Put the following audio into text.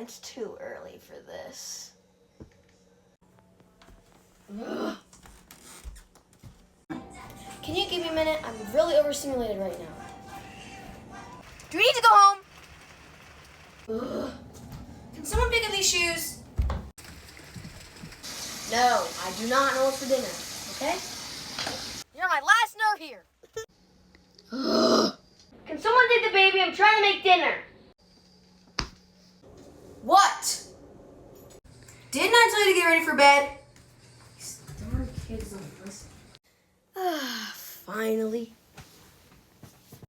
it's too early for this. Can you give me a minute? I'm really overstimulated right now. Do we need to go home? Can someone pick up these shoes? No, I do not know what's for dinner, okay? You're my last note here. Can someone take the baby? I'm trying to make dinner. What? Didn't I tell you to get ready for bed? These darn kids don't listen. Finally.